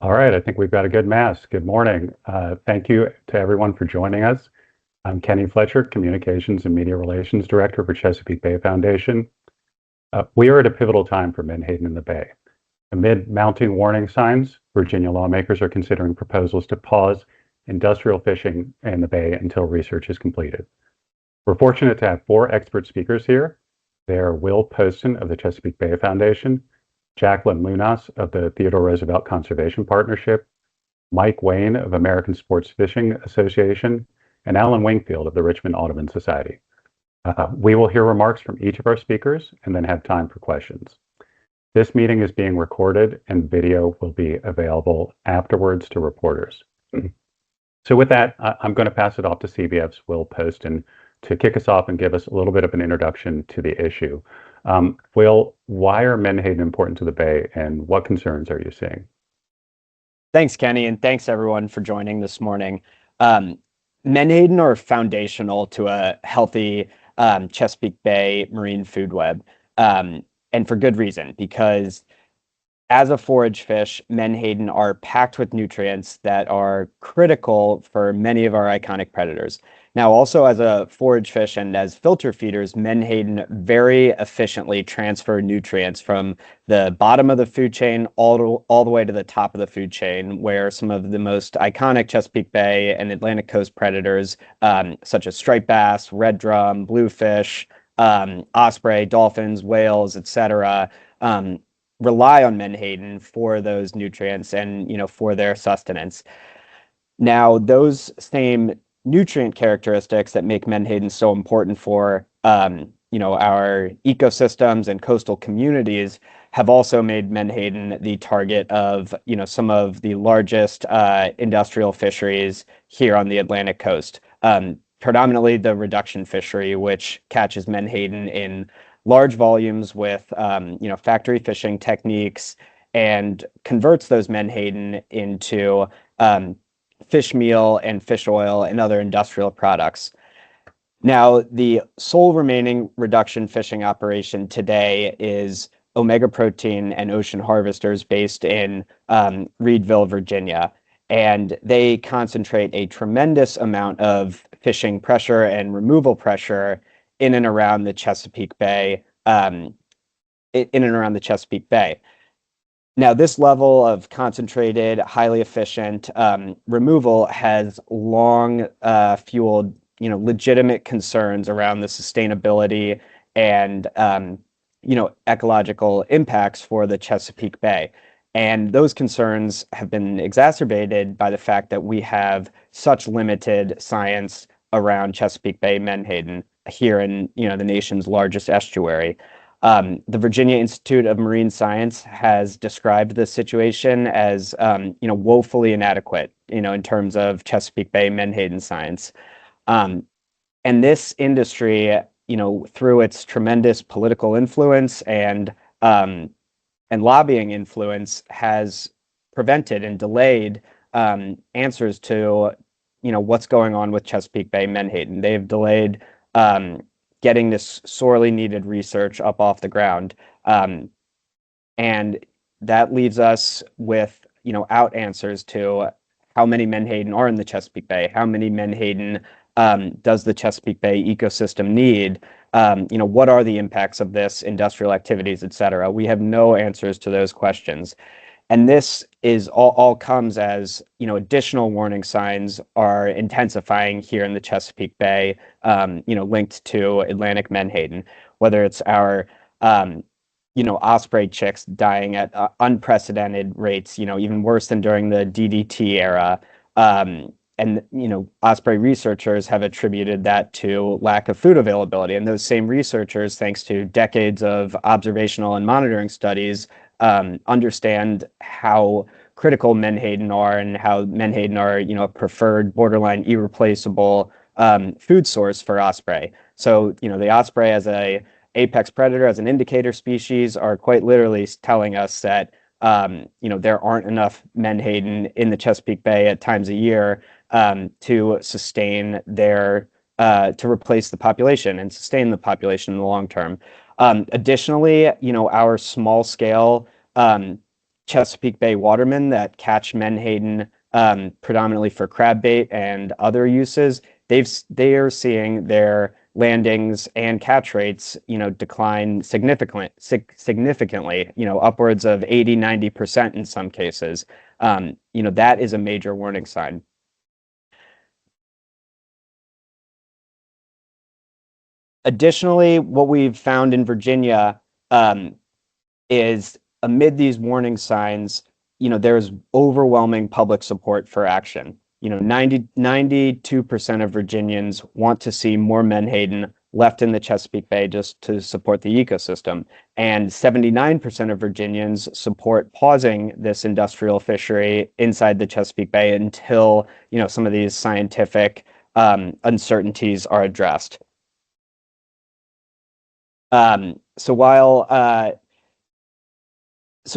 All right, I think we've got a good mass. Good morning. Thank you to everyone for joining us. I'm Kenny Fletcher, Communications and Media Relations Director for Chesapeake Bay Foundation. We are at a pivotal time for Menhaden in the Bay. Amid mounting warning signs, Virginia lawmakers are considering proposals to pause industrial fishing in the Bay until research is completed. We're fortunate to have four expert speakers here. They are Will Poston of the Chesapeake Bay Foundation, Jaclyn of the Theodore Roosevelt Conservation Partnership, Mike Waine of American Sportfishing Association, and Alan Wingfield of the Richmond Audubon Society. We will hear remarks from each of our speakers and then have time for questions. This meeting is being recorded and video will be available afterwards to reporters. So with that, I'm going to pass it off to CBF's Will Poston to kick us off and give us a little bit of an introduction to the issue. Will, why are Menhaden important to the Bay and what concerns are you seeing? Thanks, Kenny, and thanks everyone for joining this morning. Menhaden are foundational to a healthy Chesapeake Bay marine food web, and for good reason, because as a forage fish, Menhaden are packed with nutrients that are critical for many of our iconic predators. Now, also as a forage fish and as filter feeders, Menhaden very efficiently transfer nutrients from the bottom of the food chain all the way to the top of the food chain, where some of the most iconic Chesapeake Bay and Atlantic coast predators, such as striped bass, red drum, bluefish, osprey, dolphins, whales, etc., rely on Menhaden for those nutrients and for their sustenance. Now, those same nutrient characteristics that make Menhaden so important for our ecosystems and coastal communities have also made Menhaden the target of some of the largest industrial fisheries here on the Atlantic coast. Predominantly the reduction fishery, which catches Menhaden in large volumes with factory fishing techniques and converts those Menhaden into fish meal and fish oil and other industrial products. Now, the sole remaining reduction fishing operation today is Omega Protein and Ocean Harvesters based in Reedville, Virginia. And they concentrate a tremendous amount of fishing pressure and removal pressure in and around the Chesapeake Bay, Now, this level of concentrated, highly efficient removal has long fueled, legitimate concerns around the sustainability and, ecological impacts for the Chesapeake Bay. And those concerns have been exacerbated by the fact that we have such limited science around Chesapeake Bay Menhaden here in the nation's largest estuary. The Virginia Institute of Marine Science has described this situation as woefully inadequate in terms of Chesapeake Bay Menhaden science. And this industry, through its tremendous political influence and lobbying influence, has prevented and delayed answers to what's going on with Chesapeake Bay Menhaden. They've delayed getting this sorely needed research up off the ground. And that leaves us with, out answers to how many Menhaden are in the Chesapeake Bay, how many Menhaden does the Chesapeake Bay ecosystem need, what are the impacts of this, industrial activities, et cetera. We have no answers to those questions. And this is all comes as, additional warning signs are intensifying here in the Chesapeake Bay, linked to Atlantic Menhaden, whether it's our, osprey chicks dying at unprecedented rates, even worse than during the DDT era. And, osprey researchers have attributed that to lack of food availability. And those same researchers, thanks to decades of observational and monitoring studies, understand how critical Menhaden are and how Menhaden are, a preferred, borderline irreplaceable food source for osprey. So, the osprey as a apex predator, as an indicator species, are quite literally telling us that, there aren't enough Menhaden in the Chesapeake Bay at times a year to sustain their, to replace the population and sustain the population in the long term. Additionally, our small scale Chesapeake Bay watermen that catch menhaden predominantly for crab bait and other uses, they are seeing their landings and catch rates, decline significantly, upwards of 80-90% in some cases. That is a major warning sign. Additionally, what we've found in Virginia is amid these warning signs, there's overwhelming public support for action. 92% of Virginians want to see more menhaden left in the Chesapeake Bay just to support the ecosystem. And 79% of Virginians support pausing this industrial fishery inside the Chesapeake Bay until, some of these scientific uncertainties are addressed. So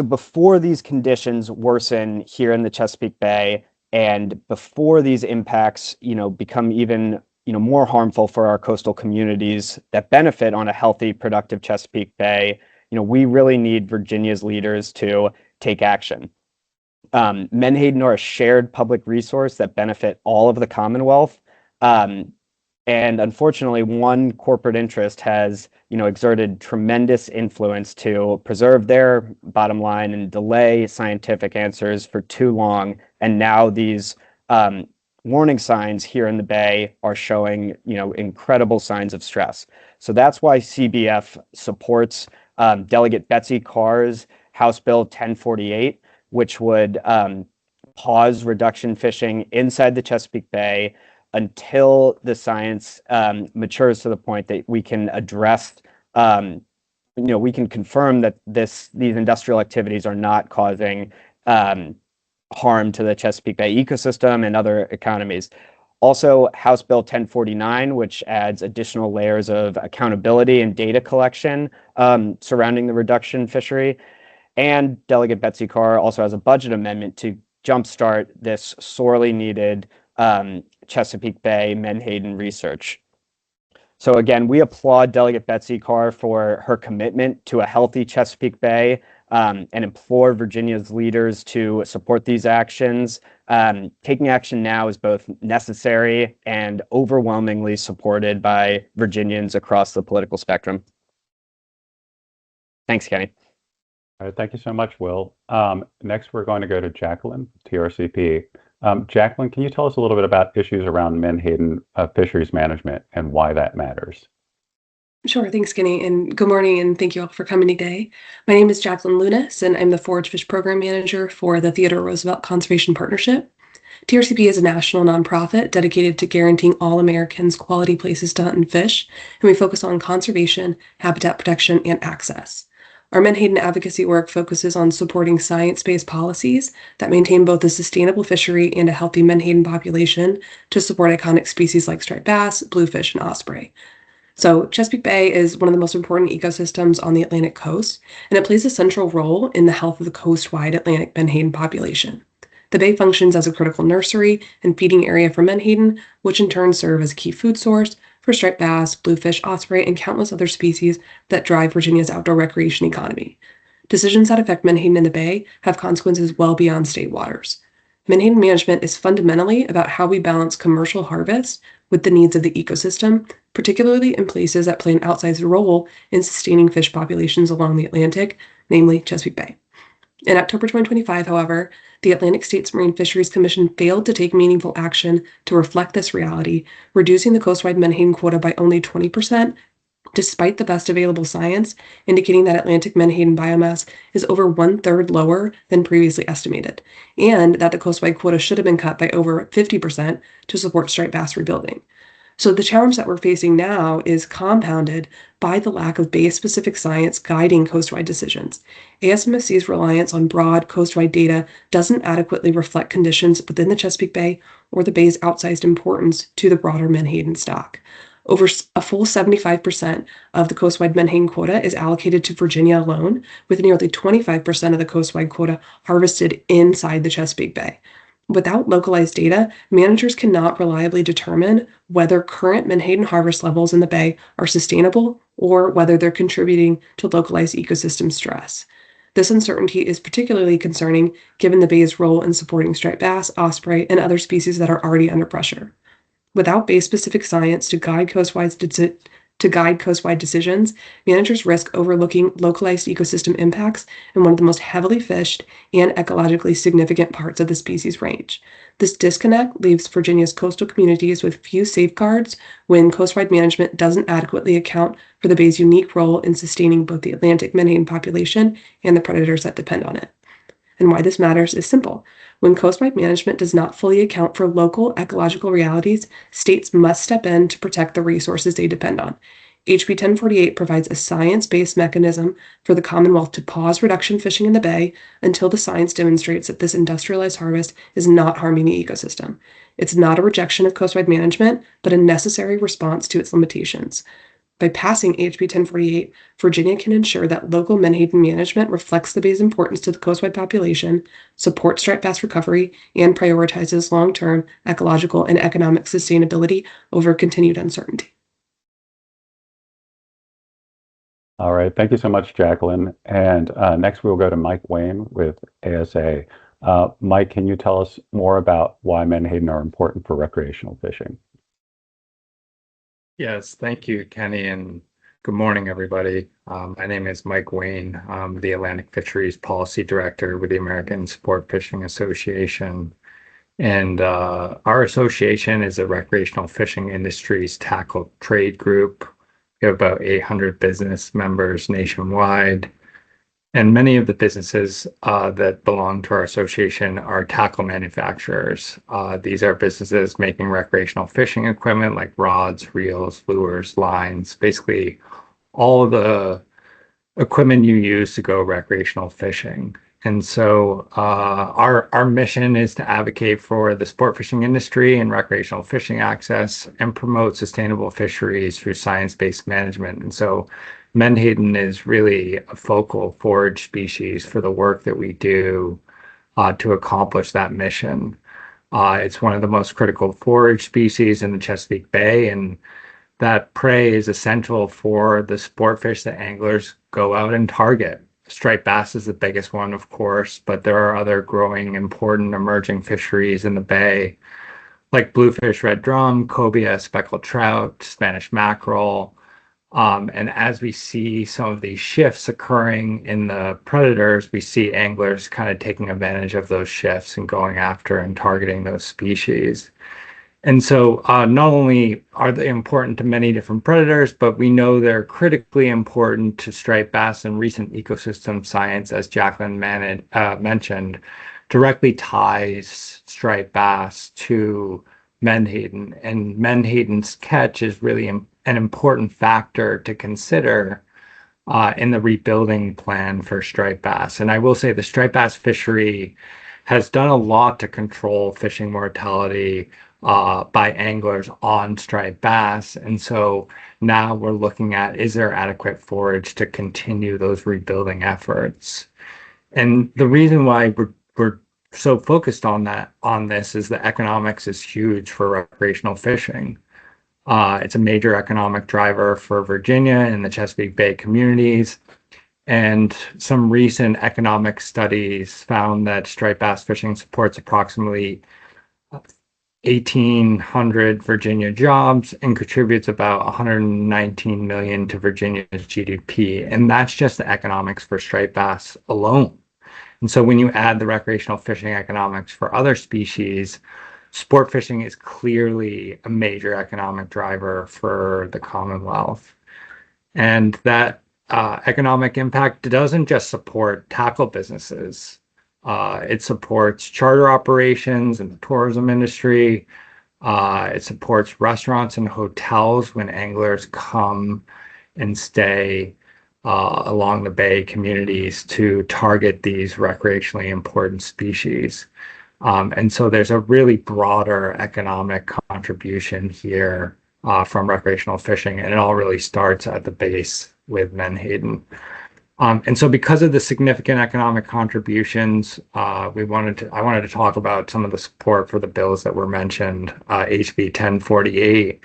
before these conditions worsen here in the Chesapeake Bay, and before these impacts, become even, more harmful for our coastal communities that benefit on a healthy, productive Chesapeake Bay, we really need Virginia's leaders to take action. Menhaden are a shared public resource that benefit all of the Commonwealth. And unfortunately, one corporate interest has, exerted tremendous influence to preserve their bottom line and delay scientific answers for too long. And now these warning signs here in the Bay are showing, incredible signs of stress. So that's why CBF supports Delegate Betsy Carr's House Bill 1048, which would pause reduction fishing inside the Chesapeake Bay until the science matures to the point that we can address, we can confirm that these industrial activities are not causing harm to the Chesapeake Bay ecosystem and other economies. Also, House Bill 1049, which adds additional layers of accountability and data collection surrounding the reduction fishery. And Delegate Betsy Carr also has a budget amendment to jumpstart this sorely needed Chesapeake Bay menhaden research. So again, we applaud Delegate Betsy Carr for her commitment to a healthy Chesapeake Bay and implore Virginia's leaders to support these actions. Taking action now is both necessary and overwhelmingly supported by Virginians across the political spectrum. Thanks, Kenny. All right, thank you so much, Will. Next, we're going to go to Jaclyn, TRCP. Jaclyn, can you tell us a little bit about issues around menhaden fisheries management and why that matters? Sure, thanks, Kenny, and good morning, and thank you all for coming today. My name is Jaclyn Lunas, and I'm the Forage Fish Program Manager for the Theodore Roosevelt Conservation Partnership. TRCP is a national nonprofit dedicated to guaranteeing all Americans quality places to hunt and fish, and we focus on conservation, habitat protection, and access. Our menhaden advocacy work focuses on supporting science-based policies that maintain both a sustainable fishery and a healthy menhaden population to support iconic species like striped bass, bluefish, and osprey. So Chesapeake Bay is one of the most important ecosystems on the Atlantic coast, and it plays a central role in the health of the coast-wide Atlantic menhaden population. The bay functions as a critical nursery and feeding area for menhaden, which in turn serve as a key food source for striped bass, bluefish, osprey, and countless other species that drive Virginia's outdoor recreation economy. Decisions that affect menhaden in the bay have consequences well beyond state waters. Menhaden management is fundamentally about how we balance commercial harvest with the needs of the ecosystem, particularly in places that play an outsized role in sustaining fish populations along the Atlantic, namely Chesapeake Bay. In October 2025, however, the Atlantic States Marine Fisheries Commission failed to take meaningful action to reflect this reality, reducing the coastwide menhaden quota by only 20%, despite the best available science indicating that Atlantic menhaden biomass is over 1/3 lower than previously estimated, and that the coastwide quota should have been cut by over 50% to support striped bass rebuilding. So the challenge that we're facing now is compounded by the lack of bay-specific science guiding coastwide decisions. ASMSC's reliance on broad coastwide data doesn't adequately reflect conditions within the Chesapeake Bay or the bay's outsized importance to the broader menhaden stock. Over a full 75% of the coastwide menhaden quota is allocated to Virginia alone, with nearly 25% of the coastwide quota harvested inside the Chesapeake Bay. Without localized data, managers cannot reliably determine whether current menhaden harvest levels in the bay are sustainable or whether they're contributing to localized ecosystem stress. This uncertainty is particularly concerning given the bay's role in supporting striped bass, osprey, and other species that are already under pressure. Without bay-specific science to guide coastwide decisions, managers risk overlooking localized ecosystem impacts in one of the most heavily fished and ecologically significant parts of the species range. This disconnect leaves Virginia's coastal communities with few safeguards when coastwide management doesn't adequately account for the bay's unique role in sustaining both the Atlantic menhaden population and the predators that depend on it. And why this matters is simple. When coastwide management does not fully account for local ecological realities, states must step in to protect the resources they depend on. HB 1048 provides a science-based mechanism for the Commonwealth to pause reduction fishing in the bay until the science demonstrates that this industrialized harvest is not harming the ecosystem. It's not a rejection of coastwide management, but a necessary response to its limitations. By passing HB 1048, Virginia can ensure that local menhaden management reflects the bay's importance to the coastwide population, supports striped bass recovery, and prioritizes long-term ecological and economic sustainability over continued uncertainty. All right, thank you so much, Jaclyn. And next we'll go to Mike Waine with ASA. Mike, can you tell us more about why menhaden are important for recreational fishing? Yes, thank you, Kenny, and good morning, everybody. My name is Mike Waine. I'm the Atlantic Fisheries Policy Director with the American Sportfishing Association. And our association is a recreational fishing industry's tackle trade group. We have about 800 business members nationwide. And many of the businesses that belong to our association are tackle manufacturers. These are businesses making recreational fishing equipment like rods, reels, lures, lines, basically all the equipment you use to go recreational fishing. And so our mission is to advocate for the sport fishing industry and recreational fishing access and promote sustainable fisheries through science-based management. And so menhaden is really a focal forage species for the work that we do to accomplish that mission. It's one of the most critical forage species in the Chesapeake Bay, and that prey is essential for the sport fish that anglers go out and target. Striped bass is the biggest one, of course, but there are other growing, important, emerging fisheries in the bay, like bluefish, red drum, cobia, speckled trout, Spanish mackerel. And as we see some of these shifts occurring in the predators, we see anglers kind of taking advantage of those shifts and going after and targeting those species. And so not only are they important to many different predators, but we know they're critically important to striped bass, and recent ecosystem science, as Jaclyn mentioned, directly ties striped bass to menhaden. And menhaden's catch is really an important factor to consider in the rebuilding plan for striped bass. And I will say the striped bass fishery has done a lot to control fishing mortality by anglers on striped bass. And so now we're looking at, is there adequate forage to continue those rebuilding efforts? And the reason why we're so focused on this is the economics is huge for recreational fishing. It's a major economic driver for Virginia and the Chesapeake Bay communities. And some recent economic studies found that striped bass fishing supports approximately 1,800 Virginia jobs and contributes about 119 million to Virginia's GDP. And that's just the economics for striped bass alone. And so when you add the recreational fishing economics for other species, sport fishing is clearly a major economic driver for the Commonwealth. And that economic impact doesn't just support tackle businesses. It supports charter operations and the tourism industry. It supports restaurants and hotels when anglers come and stay along the bay communities to target these recreationally important species. And so there's a really broader economic contribution here from recreational fishing, and it all really starts at the base with menhaden. And so because of the significant economic contributions, I wanted to talk about some of the support for the bills that were mentioned, HB 1048,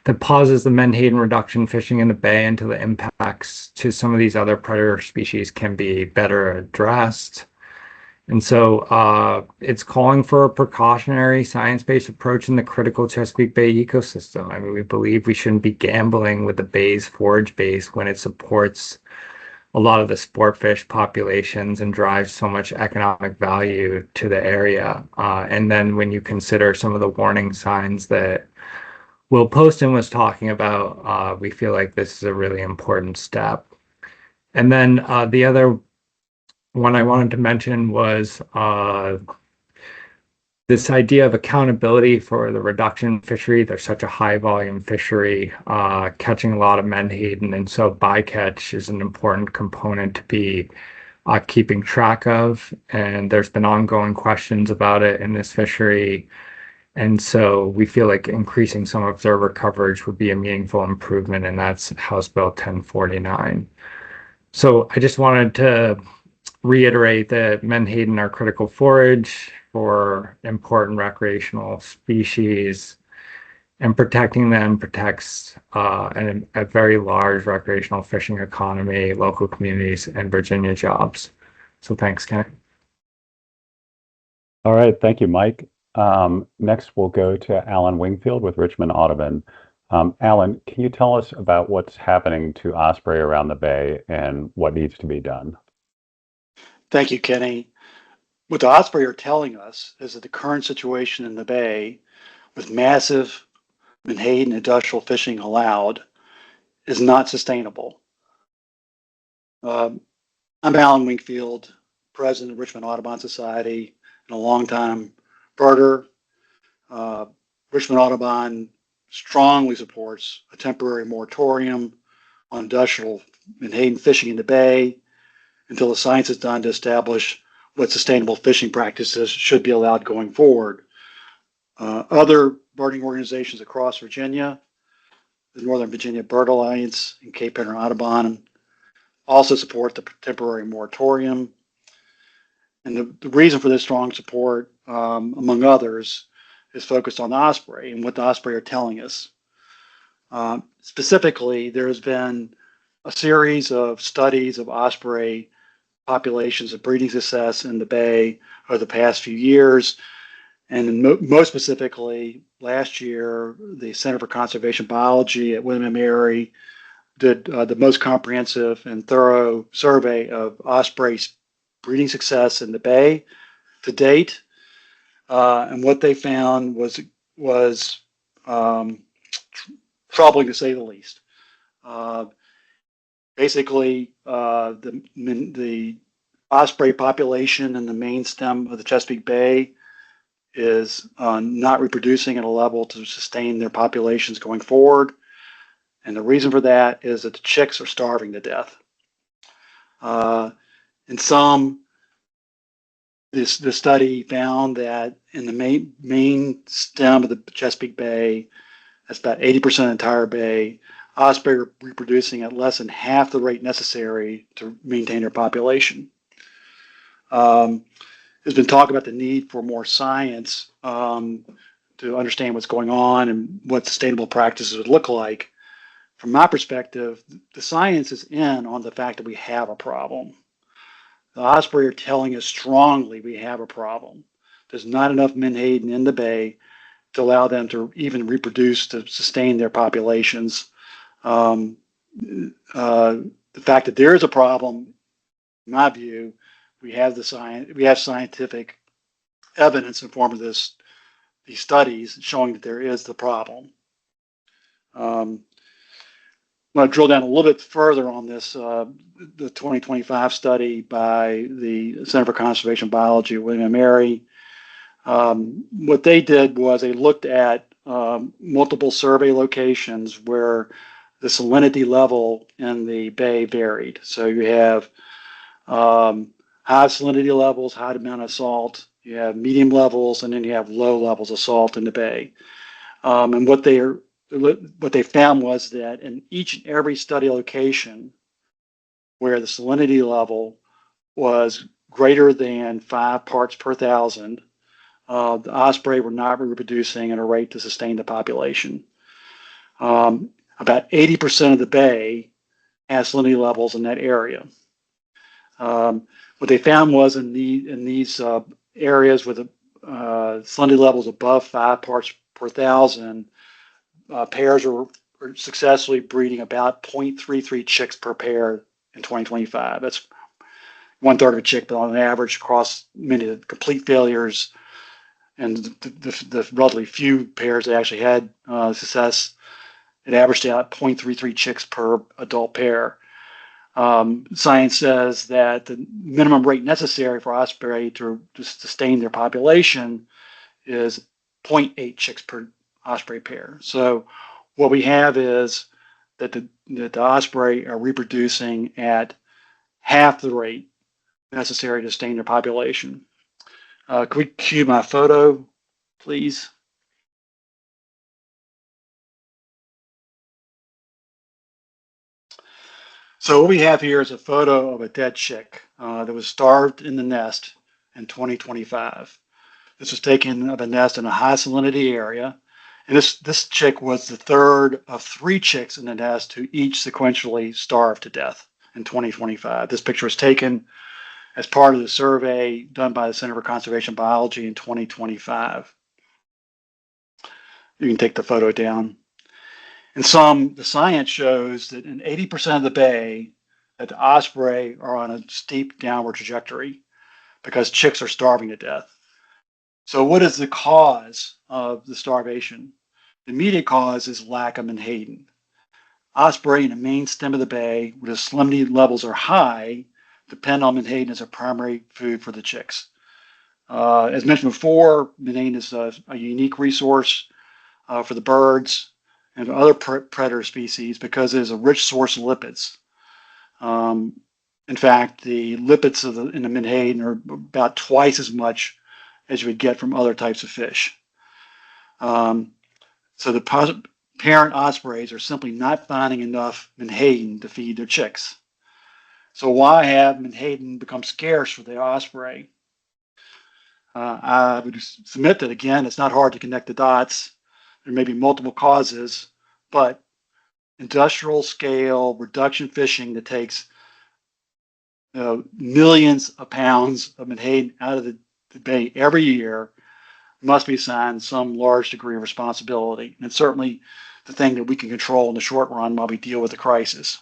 that pauses the menhaden reduction fishing in the bay until the impact impacts to some of these other predator species can be better addressed. And so it's calling for a precautionary science-based approach in the critical Chesapeake Bay ecosystem. I mean, we believe we shouldn't be gambling with the bay's forage base when it supports a lot of the sport fish populations and drives so much economic value to the area. And then when you consider some of the warning signs that Will Poston was talking about, we feel like this is a really important step. And then the other one I wanted to mention was this idea of accountability for the reduction fishery. There's such a high volume fishery, catching a lot of menhaden, and so bycatch is an important component to be keeping track of. And there's been ongoing questions about it in this fishery. And so we feel like increasing some observer coverage would be a meaningful improvement, and that's House Bill 1049. So I just wanted to reiterate that menhaden are critical forage for important recreational species, and protecting them protects a very large recreational fishing economy, local communities, and Virginia jobs. So thanks, Ken. All right, thank you, Mike. Next, we'll go to Alan Wingfield with Richmond Audubon. Alan, can you tell us about what's happening to osprey around the bay and what needs to be done? Thank you, Kenny. What the osprey are telling us is that the current situation in the bay, with massive menhaden industrial fishing allowed, is not sustainable. I'm Alan Wingfield, president of Richmond Audubon Society, and a longtime birder. Richmond Audubon strongly supports a temporary moratorium on industrial menhaden fishing in the bay until the science is done to establish what sustainable fishing practices should be allowed going forward. Other birding organizations across Virginia, the Northern Virginia Bird Alliance and Cape Henry Audubon, also support the temporary moratorium. And the reason for this strong support, among others, is focused on the osprey and what the osprey are telling us. Specifically, there has been a series of studies of osprey populations of breeding success in the bay over the past few years. And most specifically, last year, the Center for Conservation Biology at William & Mary did the most comprehensive and thorough survey of osprey breeding success in the bay to date. And what they found was troubling, to say the least. Basically, the osprey population in the main stem of the Chesapeake Bay is not reproducing at a level to sustain their populations going forward. And the reason for that is that the chicks are starving to death. In some, the study found that in the main stem of the Chesapeake Bay, that's about 80% of the entire bay, osprey are reproducing at less than half the rate necessary to maintain their population. There's been talk about the need for more science to understand what's going on and what sustainable practices would look like. From my perspective, the science is in on the fact that we have a problem. The osprey are telling us strongly we have a problem. There's not enough menhaden in the bay to allow them to even reproduce to sustain their populations. The fact that there is a problem, in my view, we have scientific evidence in the form of these studies showing that there is the problem. I'm going to drill down a little bit further on this, the 2025 study by the Center for Conservation Biology at William & Mary. What they did was they looked at multiple survey locations where the salinity level in the bay varied. So you have high salinity levels, high amount of salt, you have medium levels, and then you have low levels of salt in the bay. And what they found was that in each and every study location where the salinity level was greater than 5 parts per thousand, the osprey were not reproducing at a rate to sustain the population. About 80% of the bay salinity levels in that area. What they found was in these areas with salinity levels above 5 parts per thousand, pairs were successfully breeding about 0.33 chicks per pair in 2025. That's 1/3 of a chick, but on average across many of the complete failures and the relatively few pairs that actually had success, it averaged out 0.33 chicks per adult pair. Science says that the minimum rate necessary for osprey to sustain their population is 0.8 chicks per osprey pair. So what we have is that the osprey are reproducing at half the rate necessary to sustain their population. Could we cue my photo, please? So what we have here is a photo of a dead chick that was starved in the nest in 2025. This was taken of a nest in a high salinity area. And this chick was the third of 3 chicks in the nest who each sequentially starved to death in 2025. This picture was taken as part of the survey done by the Center for Conservation Biology in 2025. You can take the photo down. The science shows that in 80% of the bay, that the osprey are on a steep downward trajectory because chicks are starving to death. So what is the cause of the starvation? The immediate cause is lack of menhaden. Osprey in the main stem of the bay, where the salinity levels are high, depend on menhaden as a primary food for the chicks. As mentioned before, menhaden is a unique resource for the birds and other predator species because it is a rich source of lipids. In fact, the lipids in the menhaden are about twice as much as you would get from other types of fish. So the parent ospreys are simply not finding enough menhaden to feed their chicks. So why have menhaden become scarce for the osprey? I would submit that, again, it's not hard to connect the dots. There may be multiple causes, but industrial scale reduction fishing that takes millions of pounds of menhaden out of the bay every year must be assigned some large degree of responsibility. And it's certainly the thing that we can control in the short run while we deal with the crisis.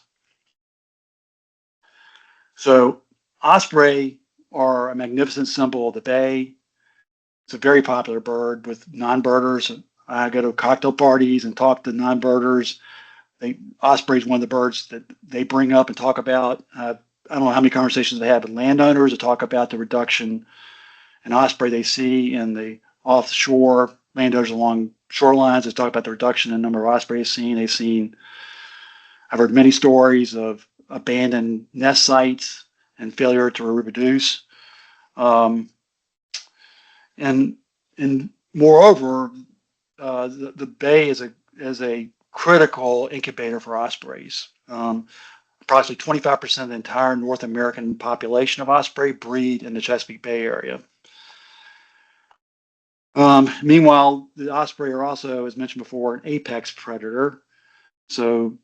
So osprey are a magnificent symbol of the bay. It's a very popular bird with non-birders. I go to cocktail parties and talk to non-birders. Osprey is one of the birds that they bring up and talk about. I don't know how many conversations they have with landowners to talk about the reduction in osprey they see in the offshore landowners along shorelines. They talk about the reduction in the number of ospreys seen. I've heard many stories of abandoned nest sites and failure to reproduce. And moreover, the bay is a critical incubator for ospreys. Approximately 25% of the entire North American population of osprey breed in the Chesapeake Bay area. Meanwhile, the osprey are also, as mentioned before, an apex predator. So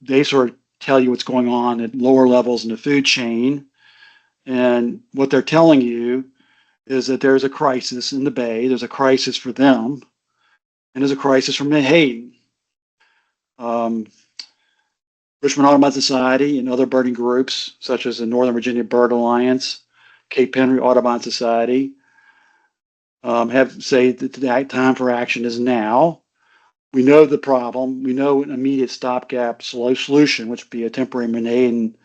they sort of tell you what's going on at lower levels in the food chain. And what they're telling you is that there's a crisis in the bay. There's a crisis for them. And there's a crisis for menhaden. Richmond Audubon Society and other birding groups, such as the Northern Virginia Bird Alliance, Cape Henry Audubon Society, have said that the time for action is now. We know the problem. We know an immediate stopgap solution, which would be a temporary menhaden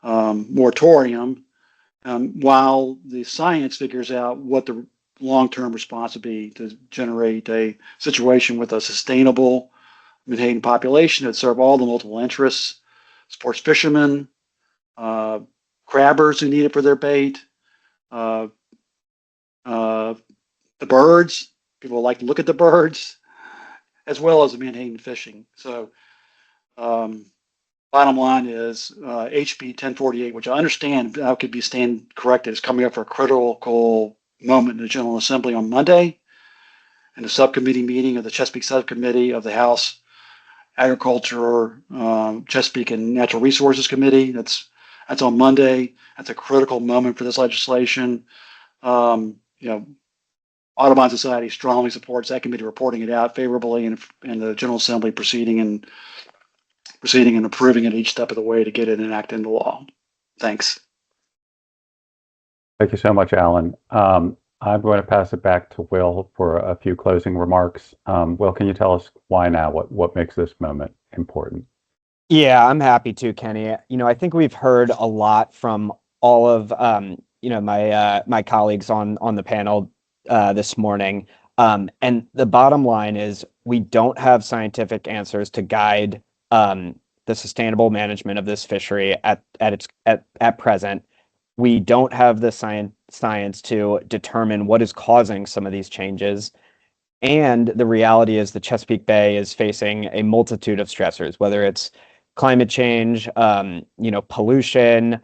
moratorium, while the science figures out what the long-term response would be to generate a situation with a sustainable menhaden population that serve all the multiple interests: sports fishermen, crabbers who need it for their bait, the birds, people who like to look at the birds, as well as the menhaden fishing. So bottom line is HB 1048, which I understand now could be stand corrected, is coming up for a critical moment in the General Assembly on Monday, in the subcommittee meeting of the Chesapeake Subcommittee of the House Agriculture, Chesapeake and Natural Resources Committee. That's on Monday. That's a critical moment for this legislation. You know, Audubon Society strongly supports that committee reporting it out favorably and the General Assembly proceeding and approving it each step of the way to get it enacted into law. Thanks. Thank you so much, Alan. I'm going to pass it back to Will for a few closing remarks. Will, can you tell us why now? What makes this moment important? Yeah, I'm happy to, Kenny. I think we've heard a lot from all of my colleagues on the panel this morning. And the bottom line is we don't have scientific answers to guide the sustainable management of this fishery at present. We don't have the science to determine what is causing some of these changes. And the reality is the Chesapeake Bay is facing a multitude of stressors, whether it's climate change, pollution,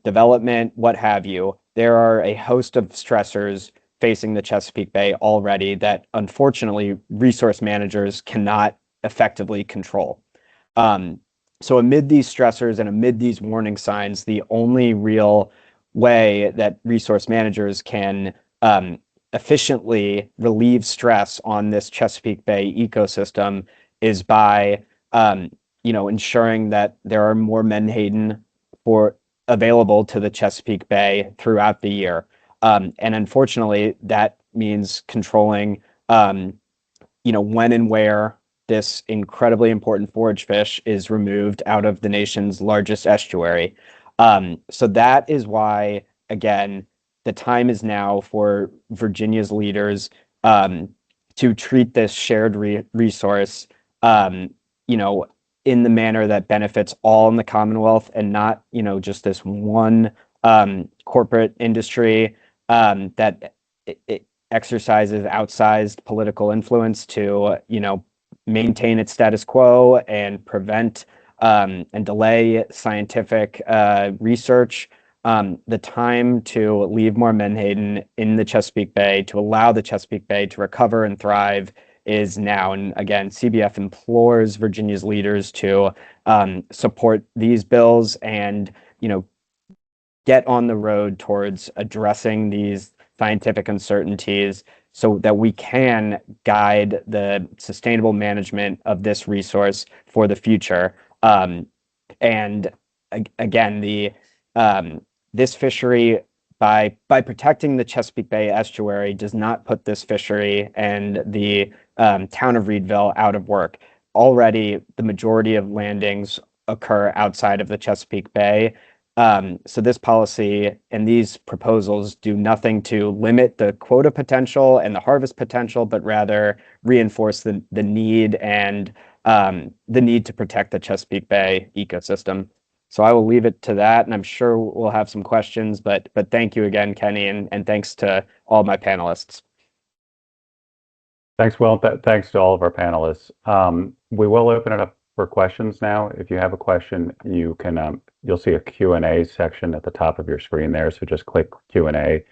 development, what have you. There are a host of stressors facing the Chesapeake Bay already that unfortunately resource managers cannot effectively control. So amid these stressors and amid these warning signs, the only real way that resource managers can efficiently relieve stress on this Chesapeake Bay ecosystem is by ensuring that there are more Menhaden available to the Chesapeake Bay throughout the year. And unfortunately, that means controlling when and where this incredibly important forage fish is removed out of the nation's largest estuary. So that is why, again, the time is now for Virginia's leaders to treat this shared resource, in the manner that benefits all in the Commonwealth and not, just this one corporate industry that it exercises outsized political influence to, maintain its status quo and prevent and delay scientific research. The time to leave more Menhaden in the Chesapeake Bay, to allow the Chesapeake Bay to recover and thrive, is now. And again, CBF implores Virginia's leaders to support these bills and, get on the road towards addressing these scientific uncertainties so that we can guide the sustainable management of this resource for the future. And again, this fishery, by protecting the Chesapeake Bay estuary, does not put this fishery and the town of Reedville out of work. Already, the majority of landings occur outside of the Chesapeake Bay. So this policy and these proposals do nothing to limit the quota potential and the harvest potential, but rather reinforce the need and the need to protect the Chesapeake Bay ecosystem. So I will leave it to that, and I'm sure we'll have some questions, but thank you again, Kenny, and thanks to all my panelists. Thanks, Will. Thanks to all of our panelists. We will open it up for questions now. If you have a question, you can you'll see a Q&A section at the top of your screen there. So just click Q&A,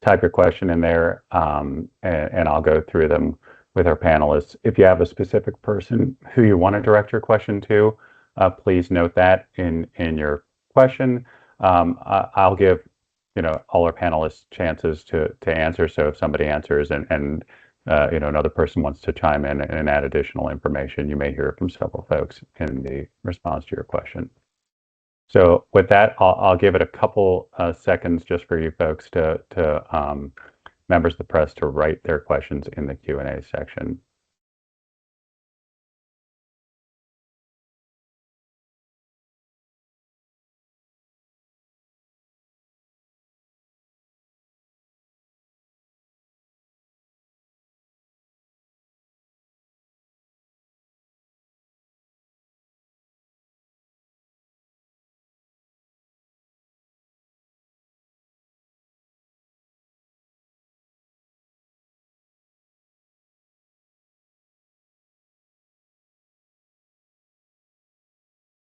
type your question in there, and I'll go through them with our panelists. If you have a specific person who you want to direct your question to, please note that in your question. I'll give all our panelists chances to answer. So if somebody answers and another person wants to chime in and add additional information, you may hear from several folks in the response to your question. So with that, I'll give it a couple seconds just for you folks to members of the press to write their questions in the Q&A section.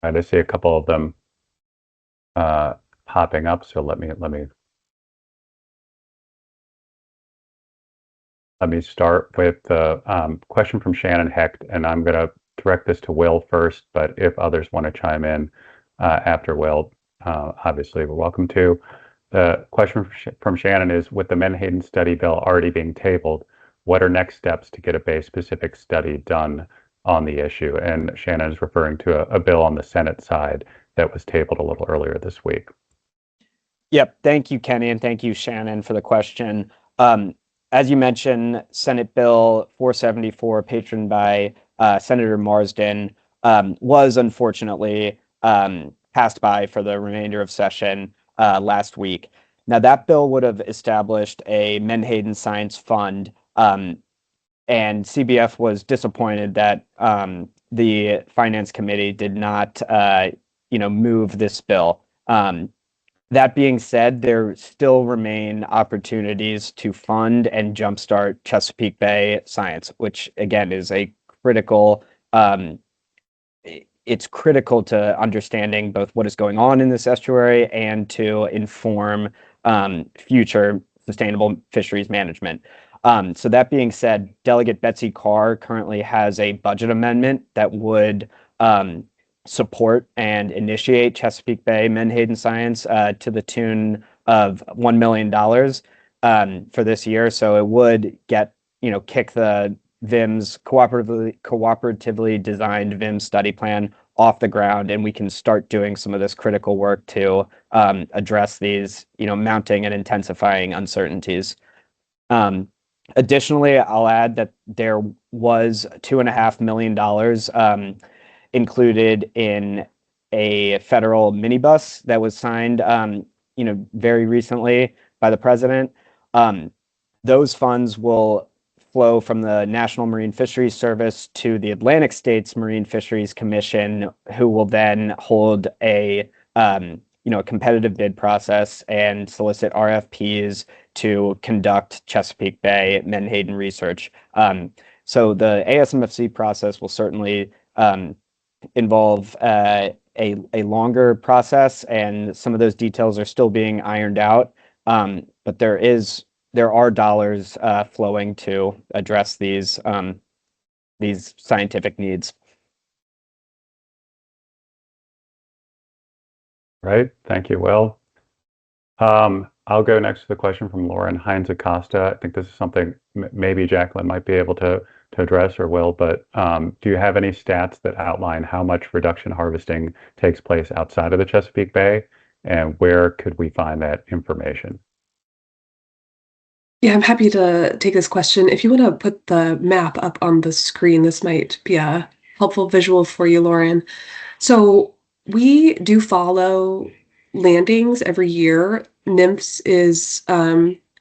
All right, I see a couple of them popping up. So let me start with the question from Shannon Hecht, and I'm going to direct this to Will first, but if others want to chime in after Will, obviously we're welcome to. The question from Shannon is, with the Menhaden study bill already being tabled, what are next steps to get a bay-specific study done on the issue? And Shannon is referring to a bill on the Senate side that was tabled a little earlier this week. Yep. Thank you, Kenny, and thank you, Shannon, for the question. As you mentioned, Senate Bill 474, patroned by Senator Marsden, was unfortunately passed by for the remainder of session last week. Now, that bill would have established a Menhaden Science Fund, and CBF was disappointed that the Finance Committee did not, move this bill. That being said, there still remain opportunities to fund and jumpstart Chesapeake Bay science, which again is a critical. It's critical to understanding both what is going on in this estuary and to inform future sustainable fisheries management. So that being said, Delegate Betsy Carr currently has a budget amendment that would support and initiate Chesapeake Bay Menhaden science to the tune of $1 million for this year. So it would get, kick the VIMS cooperatively designed VIMS study plan off the ground, and we can start doing some of this critical work to address these, mounting and intensifying uncertainties. Additionally, I'll add that there was $2.5 million included in a federal minibus that was signed, very recently by the president. Those funds will flow from the National Marine Fisheries Service to the Atlantic States Marine Fisheries Commission, who will then hold a competitive bid process and solicit RFPs to conduct Chesapeake Bay Menhaden research. So the ASMFC process will certainly involve a longer process, and some of those details are still being ironed out. But there are dollars flowing to address these scientific needs. Right. Thank you, Will. I'll go next to the question from Lauren Hines Acosta. I think this is something maybe Jaclyn might be able to address, or Will, but do you have any stats that outline how much reduction harvesting takes place outside of the Chesapeake Bay, and where could we find that information? Yeah, I'm happy to take this question. If you want to put the map up on the screen, this might be a helpful visual for you, Lauren. So we do follow landings every year. NMFS is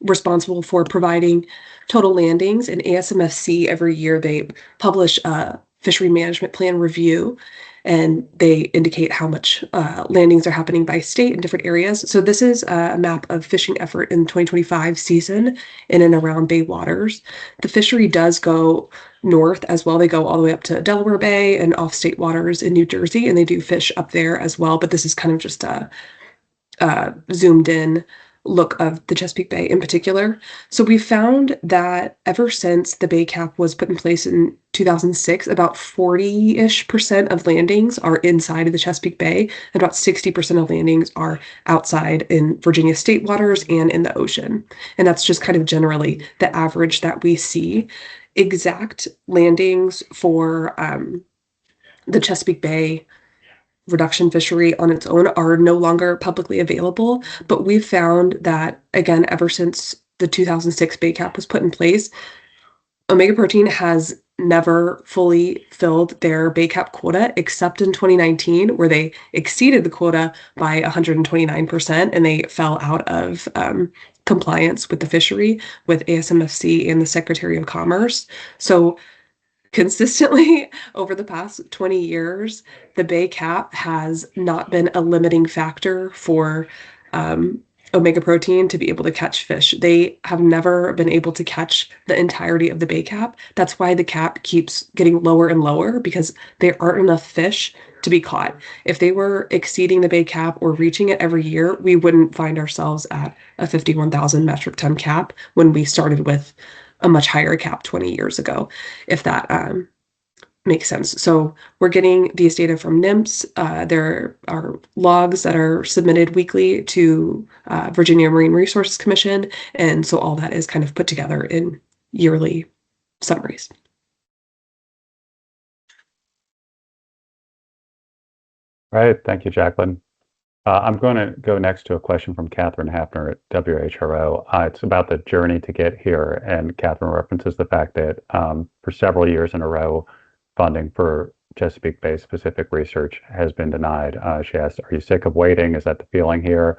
responsible for providing total landings, and ASMFC every year they publish a fishery management plan review, and they indicate how much landings are happening by state in different areas. So this is a map of fishing effort in the 2025 season in and around bay waters. The fishery does go north as well. They go all the way up to Delaware Bay and off state waters in New Jersey, and they do fish up there as well. But this is kind of just a zoomed in look of the Chesapeake Bay in particular. So we found that ever since the bay cap was put in place in 2006, about 40-ish% of landings are inside of the Chesapeake Bay, and about 60% of landings are outside in Virginia state waters and in the ocean. And that's just kind of generally the average that we see. Exact landings for the Chesapeake Bay reduction fishery on its own are no longer publicly available, but we've found that, again, ever since the 2006 bay cap was put in place, Omega Protein has never fully filled their bay cap quota, except in 2019, where they exceeded the quota by 129%, and they fell out of compliance with the fishery, with ASMFC and the Secretary of Commerce. So consistently over the past 20 years, the bay cap has not been a limiting factor for Omega Protein to be able to catch fish. They have never been able to catch the entirety of the bay cap. That's why the cap keeps getting lower and lower, because there aren't enough fish to be caught. If they were exceeding the bay cap or reaching it every year, we wouldn't find ourselves at a 51,000 metric ton cap when we started with a much higher cap 20 years ago, if that makes sense. So we're getting these data from NIMS. There are logs that are submitted weekly to Virginia Marine Resources Commission. And so all that is kind of put together in yearly summaries. All right, thank you, Jaclyn. I'm going to go next to a question from Catherine Hafner at WHRO. It's about the journey to get here, and Catherine references the fact that for several years in a row, funding for Chesapeake Bay specific research has been denied. She asks, are you sick of waiting? Is that the feeling here?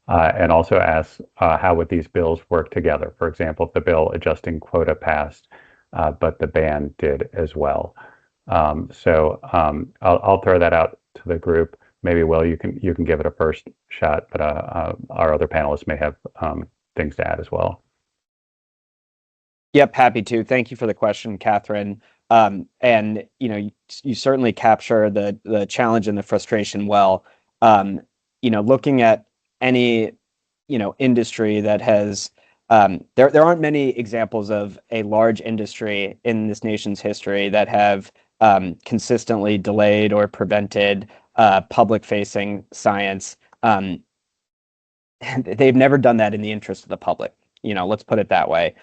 And also asks, how would these bills work together? For example, if the bill adjusting quota passed, but the ban did as well. I'll throw that out to the group. Maybe, Will, you can give it a first shot, but our other panelists may have things to add as well. Yep, happy to. Thank you for the question, Catherine. And you certainly capture the challenge and the frustration well. Looking at any industry that has there aren't many examples of a large industry in this nation's history that have consistently delayed or prevented public-facing science. They've never done that in the interest of the public. Let's put it that way.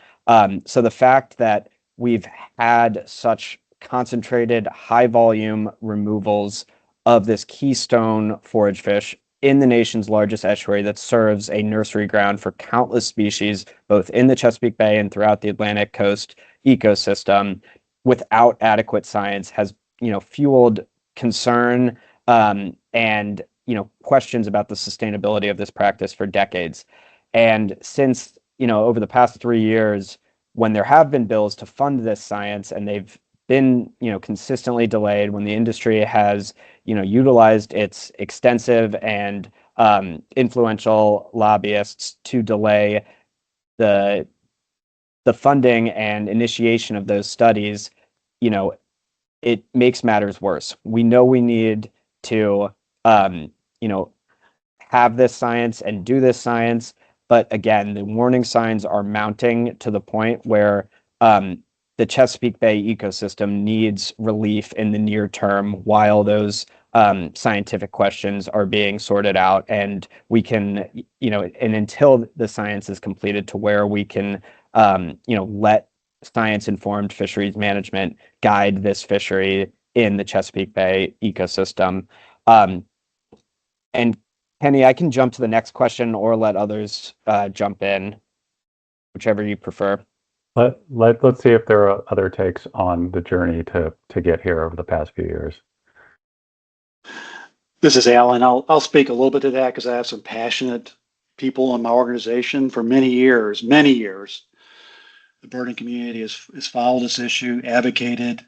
So the fact that we've had such concentrated, high-volume removals of this keystone forage fish in the nation's largest estuary that serves a nursery ground for countless species, both in the Chesapeake Bay and throughout the Atlantic coast ecosystem, without adequate science has, fueled concern and questions about the sustainability of this practice for decades. And since over the past 3 years, when there have been bills to fund this science and they've been consistently delayed, when the industry has utilized its extensive and influential lobbyists to delay the funding and initiation of those studies, it makes matters worse. We know we need to have this science and do this science, but again, the warning signs are mounting to the point where the Chesapeake Bay ecosystem needs relief in the near term while those scientific questions are being sorted out, and we can, and until the science is completed to where we can, let science-informed fisheries management guide this fishery in the Chesapeake Bay ecosystem. And Kenny, I can jump to the next question or let others jump in, whichever you prefer. Let's see if there are other takes on the journey to get here over the past few years. This is Alan. I'll speak a little bit to that because I have some passionate people in my organization for many years. The birding community has followed this issue, advocated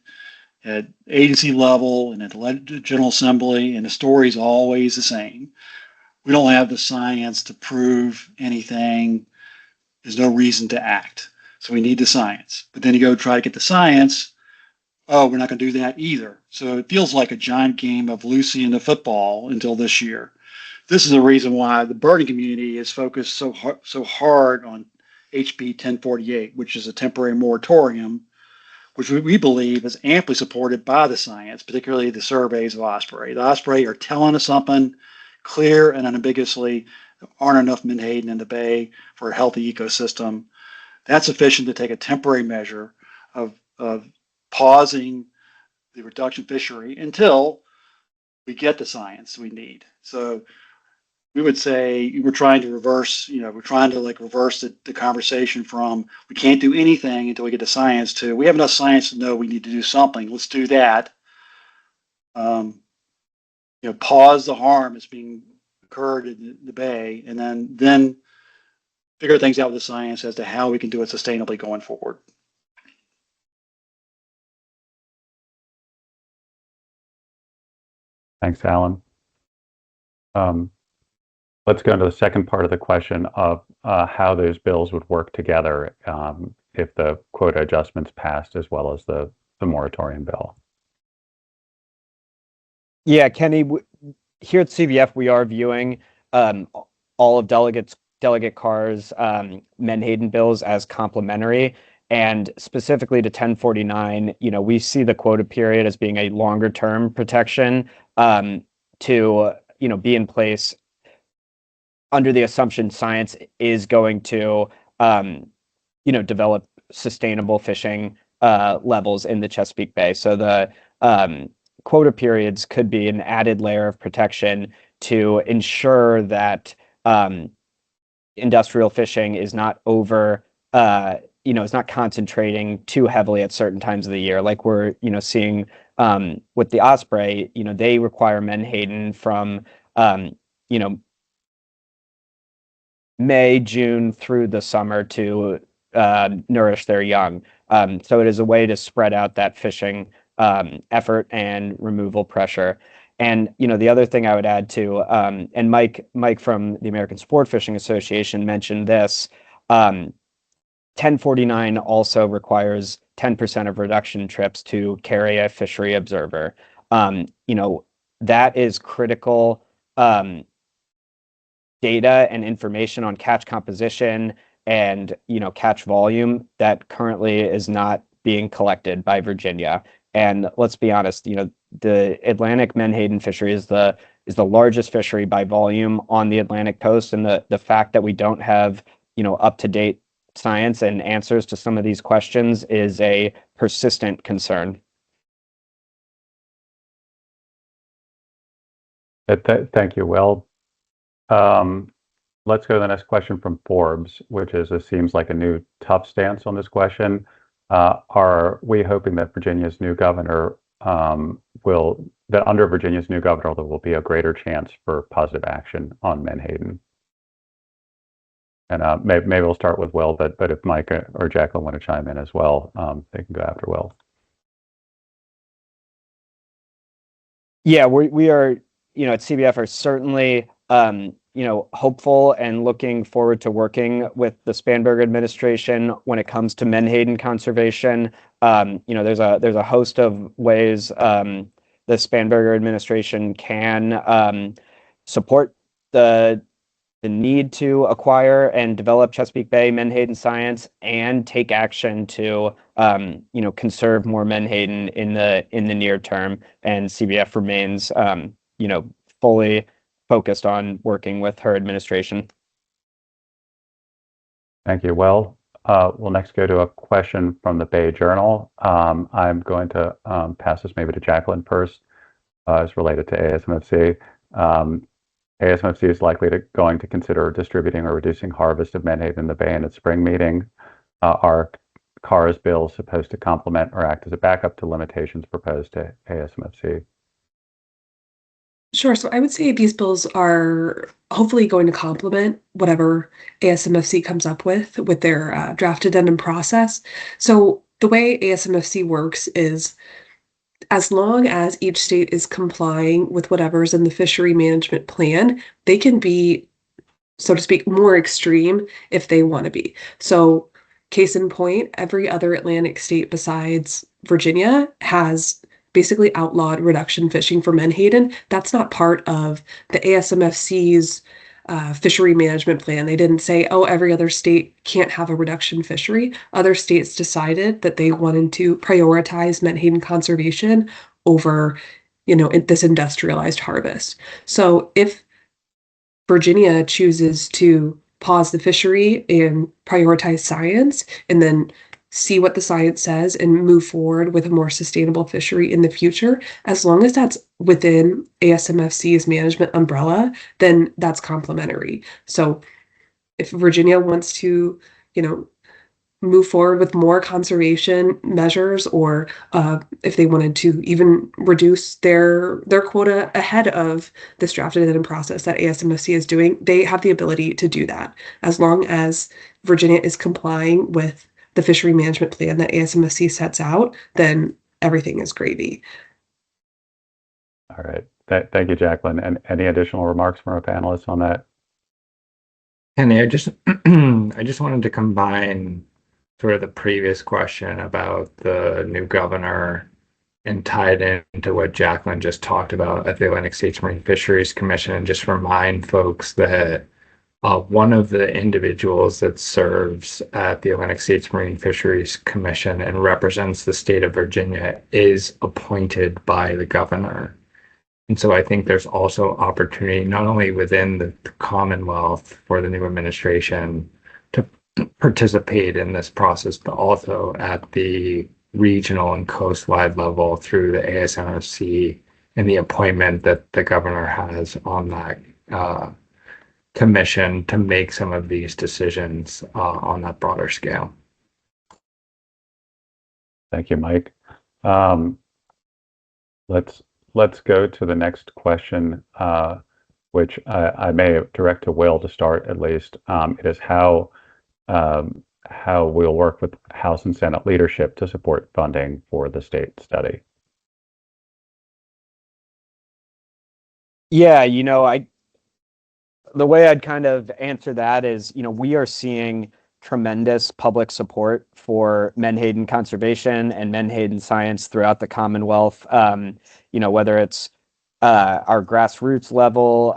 at agency level and at the General Assembly, and the story is always the same. We don't have the science to prove anything. There's no reason to act. So we need the science. But then you go try to get the science. Oh, we're not going to do that either. So it feels like a giant game of Lucy and the football until this year. This is the reason why the birding community is focused so hard on HB 1048, which is a temporary moratorium, which we believe is amply supported by the science, particularly the surveys of osprey. The osprey are telling us something clear and unambiguously. There aren't enough menhaden in the bay for a healthy ecosystem. That's sufficient to take a temporary measure of pausing the reduction fishery until we get the science we need. So we would say we're trying to reverse, reverse the conversation from we can't do anything until we get the science to we have enough science to know we need to do something. Let's do that. Pause the harm that's being occurred in the bay, and then figure things out with the science as to how we can do it sustainably going forward. Thanks, Alan. Let's go to the second part of the question of how those bills would work together if the quota adjustments passed as well as the moratorium bill. Yeah, Kenny, here at CBF, we are viewing all of Delegate Carr's Menhaden bills as complementary. And specifically to 1049, we see the quota period as being a longer term protection to be in place under the assumption science is going to develop sustainable fishing levels in the Chesapeake Bay. So the quota periods could be an added layer of protection to ensure that industrial fishing is not is not concentrating too heavily at certain times of the year, like we're seeing with the osprey. They require menhaden from May, June through the summer to nourish their young. So it is a way to spread out that fishing effort and removal pressure. And the other thing I would add to, and Mike from the American Sportfishing Association mentioned this. 1049 also requires 10% of reduction trips to carry a fishery observer. That is critical data and information on catch composition and catch volume that currently is not being collected by Virginia. And let's be honest, the Atlantic menhaden fishery is the largest fishery by volume on the Atlantic coast, and the fact that we don't have up-to-date science and answers to some of these questions is a persistent concern. Thank you, Will. Let's go to the next question from Forbes, which seems like a new tough stance on this question. Are we hoping that Virginia's new governor under Virginia's new governor, there will be a greater chance for positive action on menhaden? And maybe we'll start with Will, but if Mike or Jaclyn want to chime in as well, they can go after Will. Yeah, we are, at CBF are certainly, hopeful and looking forward to working with the Spanberger administration when it comes to menhaden conservation. There's a host of ways the Spanberger administration can support the need to acquire and develop Chesapeake Bay menhaden science and take action to conserve more menhaden in the near term. And CBF remains fully focused on working with her administration. Thank you. Well, we'll next go to a question from the Bay Journal. I'm going to pass this maybe to Jaclyn first. It's related to ASMFC. ASMFC is going to consider distributing or reducing harvest of menhaden in the Bay in its spring meeting. Are CAR's bills supposed to complement or act as a backup to limitations proposed to ASMFC? Sure. So I would say these bills are hopefully going to complement whatever ASMFC comes up with their draft addendum process. So the way ASMFC works is as long as each state is complying with whatever's in the fishery management plan, they can be, so to speak, more extreme if they want to be. So case in point, every other Atlantic state besides Virginia has basically outlawed reduction fishing for menhaden. That's not part of the ASMFC's fishery management plan. They didn't say, oh, every other state can't have a reduction fishery. Other states decided that they wanted to prioritize menhaden conservation over, this industrialized harvest. So if Virginia chooses to pause the fishery and prioritize science and then see what the science says and move forward with a more sustainable fishery in the future, as long as that's within ASMFC's management umbrella, then that's complementary. So if Virginia wants to, move forward with more conservation measures, or if they wanted to even reduce their quota ahead of this draft addendum process that ASMFC is doing, they have the ability to do that. As long as Virginia is complying with the fishery management plan that ASMFC sets out, then everything is gravy. All right. Thank you, Jaclyn. And any additional remarks from our panelists on that? Kenny, I just wanted to combine sort of the previous question about the new governor and tie it into what Jaclyn just talked about at the Atlantic States Marine Fisheries Commission, and just remind folks that one of the individuals that serves at the Atlantic States Marine Fisheries Commission and represents the state of Virginia is appointed by the governor. And so I think there's also opportunity not only within the Commonwealth for the new administration to participate in this process, but also at the regional and coastwide level through the ASNRC and the appointment that the governor has on that commission to make some of these decisions on that broader scale. Thank you, Mike. Let's go to the next question, which I may direct to Will to start at least. It is how we'll work with House and Senate leadership to support funding for the state study. Yeah, the way I'd kind of answer that is, we are seeing tremendous public support for Menhaden conservation and Menhaden science throughout the Commonwealth. Whether it's our grassroots level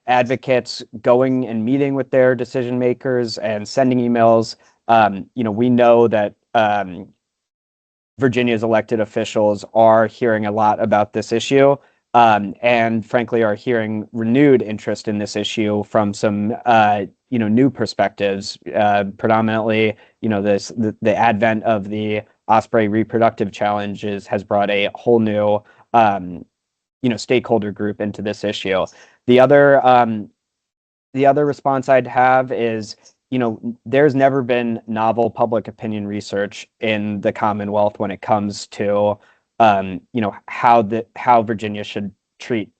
advocates going and meeting with their decision makers and sending emails. We know that Virginia's elected officials are hearing a lot about this issue. And frankly, are hearing renewed interest in this issue from some, new perspectives. Predominantly, the advent of the Osprey reproductive challenges has brought a whole new, stakeholder group into this issue. The other response I'd have is, there's never been novel public opinion research in the Commonwealth when it comes to how Virginia should treat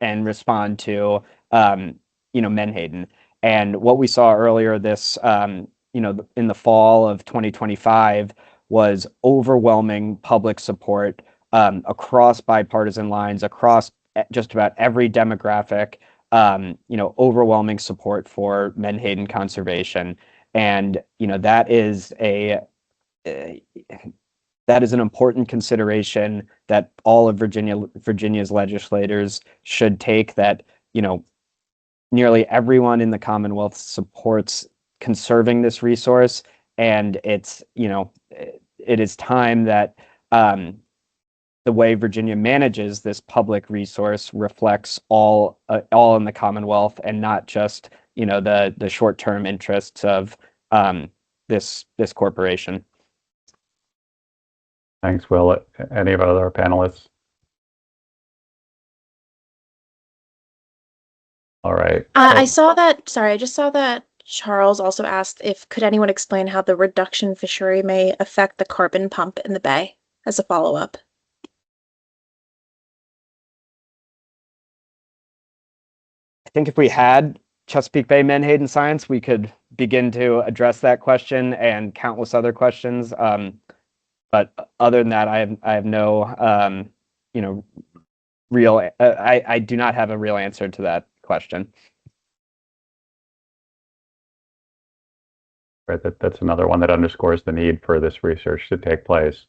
and respond to Menhaden. And what we saw earlier this in the fall of 2025 was overwhelming public support across bipartisan lines, across just about every demographic, overwhelming support for Menhaden conservation. And that is an important consideration that all of Virginia's legislators should take, that, nearly everyone in the Commonwealth supports conserving this resource. And it is time that the way Virginia manages this public resource reflects all in the Commonwealth, and not just, the short-term interests of this corporation. Thanks, Will. Any of our other panelists? All right. I just saw that Charles also asked could anyone explain how the reduction fishery may affect the carbon pump in the bay, as a follow-up. I think if we had Chesapeake Bay Menhaden science, we could begin to address that question and countless other questions. But other than that, I have no, real. I do not have a real answer to that question. Right, that's another one that underscores the need for this research to take place.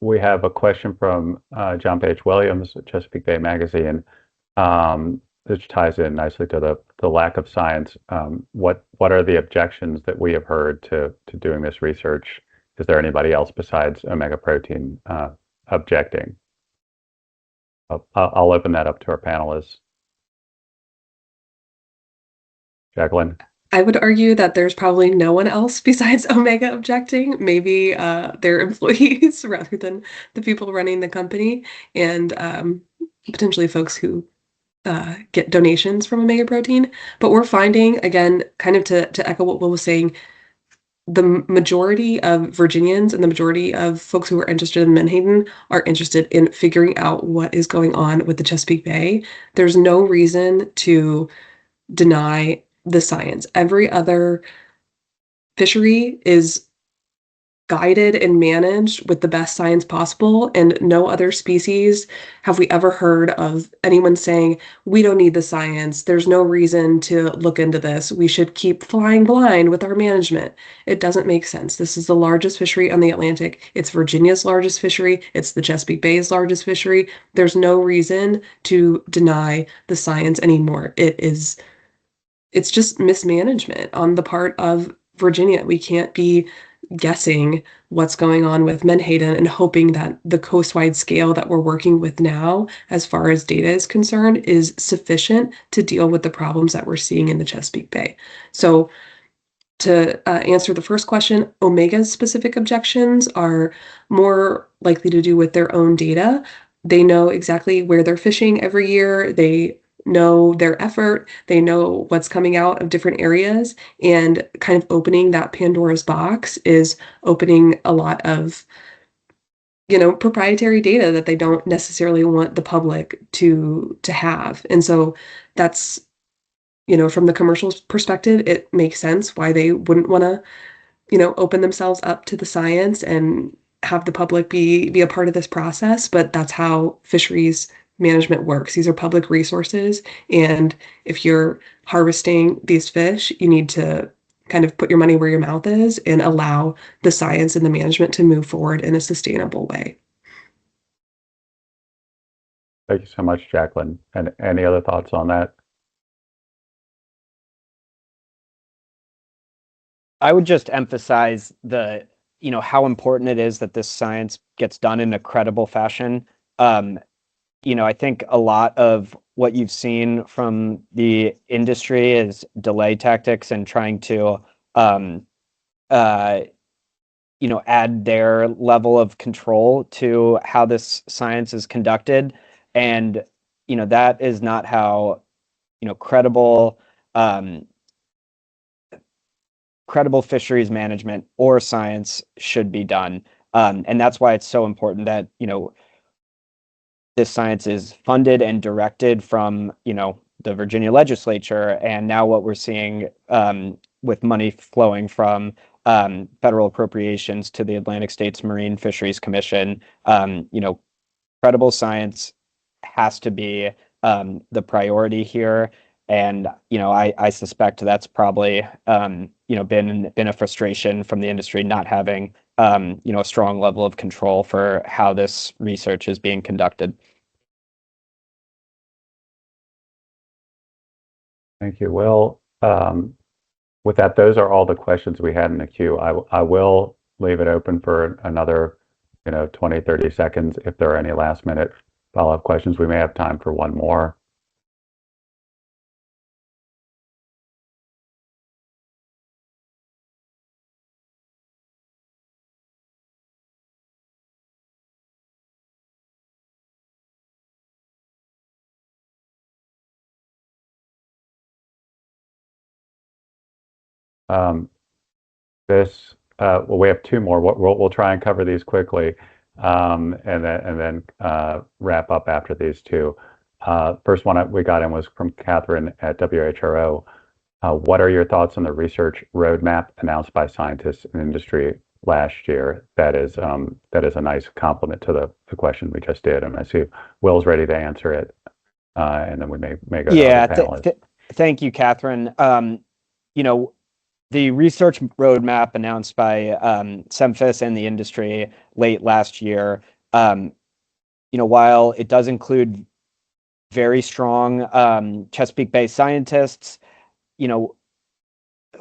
We have a question from John Page Williams at Chesapeake Bay Magazine, which ties in nicely to the lack of science. What are the objections that we have heard to doing this research? Is there anybody else besides Omega Protein objecting? I'll open that up to our panelists. Jaclyn? I would argue that there's probably no one else besides Omega objecting, maybe their employees rather than the people running the company, and potentially folks who get donations from Omega Protein. But we're finding, again, kind of to echo what Will was saying, the majority of Virginians and the majority of folks who are interested in Menhaden are interested in figuring out what is going on with the Chesapeake Bay. There's no reason to deny the science. Every other fishery is guided and managed with the best science possible, and no other species have we ever heard of anyone saying, we don't need the science, there's no reason to look into this, we should keep flying blind with our management. It doesn't make sense. This is the largest fishery on the Atlantic. It's Virginia's largest fishery. It's the Chesapeake Bay's largest fishery. There's no reason to deny the science anymore. It's just mismanagement on the part of Virginia. We can't be guessing what's going on with Menhaden and hoping that the coast-wide scale that we're working with now, as far as data is concerned, is sufficient to deal with the problems that we're seeing in the Chesapeake Bay. So to answer the first question, Omega's specific objections are more likely to do with their own data. They know exactly where they're fishing every year. They know their effort, they know what's coming out of different areas, and kind of opening that Pandora's box is opening a lot of, proprietary data that they don't necessarily want the public to have. And so that's, from the commercial perspective, it makes sense why they wouldn't want to, open themselves up to the science and have the public be a part of this process. But that's how fisheries management works. These are public resources, and if you're harvesting these fish, you need to kind of put your money where your mouth is and allow the science and the management to move forward in a sustainable way. Thank you so much, Jaclyn. And any other thoughts on that? I would just emphasize how important it is that this science gets done in a credible fashion. I think a lot of what you've seen from the industry is delay tactics and trying to, add their level of control to how this science is conducted. And, that is not how, credible fisheries management or science should be done. And that's why it's so important that, this science is funded and directed from, the Virginia legislature. And now what we're seeing with money flowing from federal appropriations to the Atlantic States Marine Fisheries Commission, credible science has to be the priority here. And, I suspect that's probably, been a frustration from the industry not having, a strong level of control for how this research is being conducted. Thank you. Well, with that, those are all the questions we had in the queue. I will leave it open for another, 20, 30 seconds. If there are any last minute follow-up questions, we may have time for one more. We have two more. We'll try and cover these quickly, and then wrap up after these two. First one we got in was from Catherine at WHRO. What are your thoughts on the research roadmap announced by scientists and industry last year? That is a nice compliment to the question we just did, and I see Will's ready to answer it, and then we may go to other panelists. Thank you, Catherine. The research roadmap announced by SEMFIS and the industry late last year, while it does include very strong Chesapeake Bay scientists,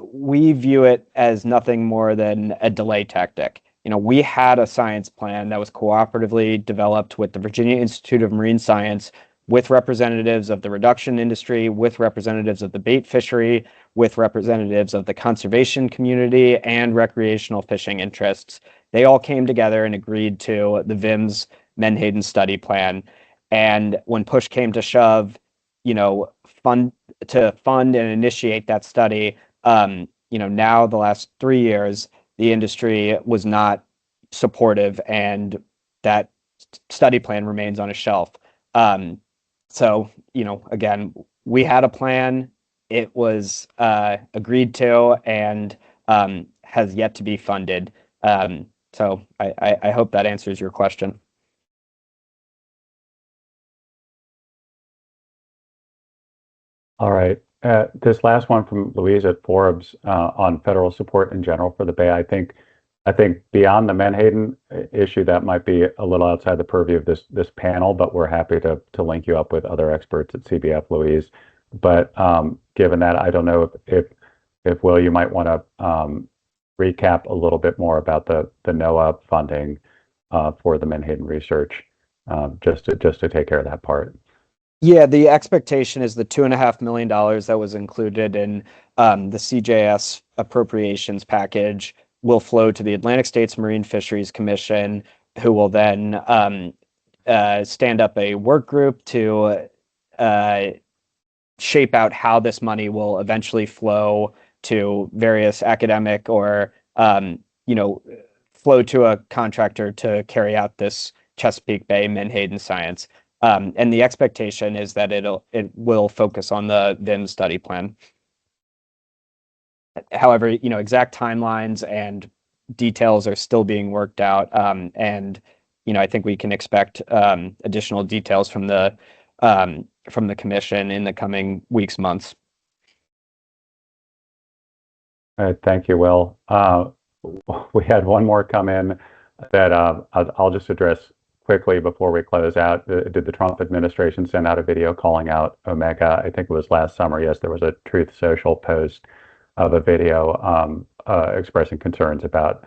we view it as nothing more than a delay tactic. We had a science plan that was cooperatively developed with the Virginia Institute of Marine Science, with representatives of the reduction industry, with representatives of the bait fishery, with representatives of the conservation community and recreational fishing interests. They all came together and agreed to the VIMS Menhaden study plan. And when push came to shove, fund and initiate that study, now the last 3 years, the industry was not supportive, and that study plan remains on a shelf. So, again, we had a plan. It was agreed to and has yet to be funded. So I hope that answers your question. All right. This last one from Louise at Forbes on federal support in general for the Bay. I think beyond the Menhaden issue, that might be a little outside the purview of this panel, but we're happy to link you up with other experts at CBF, Louise. But given that, I don't know if Will, you might want to recap a little bit more about the NOAA funding for the Menhaden research, just to take care of that part. Yeah, the expectation is the $2.5 million that was included in the CJS appropriations package will flow to the Atlantic States Marine Fisheries Commission, who will then stand up a work group to shape out how this money will eventually flow to various academic or flow to a contractor to carry out this Chesapeake Bay Menhaden science. And the expectation is that it will focus on the VIM study plan. However, exact timelines and details are still being worked out. And I think we can expect additional details from the commission in the coming weeks, months. All right, thank you, Will. We had one more come in that I'll just address quickly before we close out. Did the Trump administration send out a video calling out Omega? I think it was last summer. Yes, there was a Truth Social post of a video expressing concerns about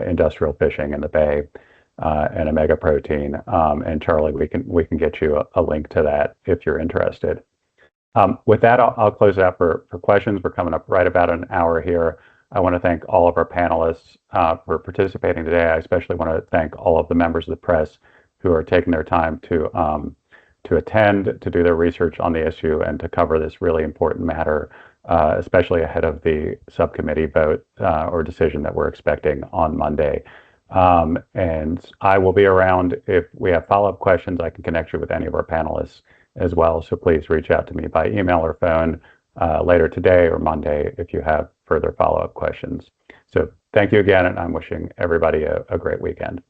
industrial fishing in the Bay and omega protein. And Charlie, we can get you a link to that if you're interested. With that, I'll close out for questions. We're coming up right about an hour here. I want to thank all of our panelists for participating today. I especially want to thank all of the members of the press who are taking their time to attend, to do their research on the issue, and to cover this really important matter, especially ahead of the subcommittee vote or decision that we're expecting on Monday. And I will be around. If we have follow-up questions, I can connect you with any of our panelists as well. So please reach out to me by email or phone later today or Monday if you have further follow-up questions. So thank you again, and I'm wishing everybody a great weekend.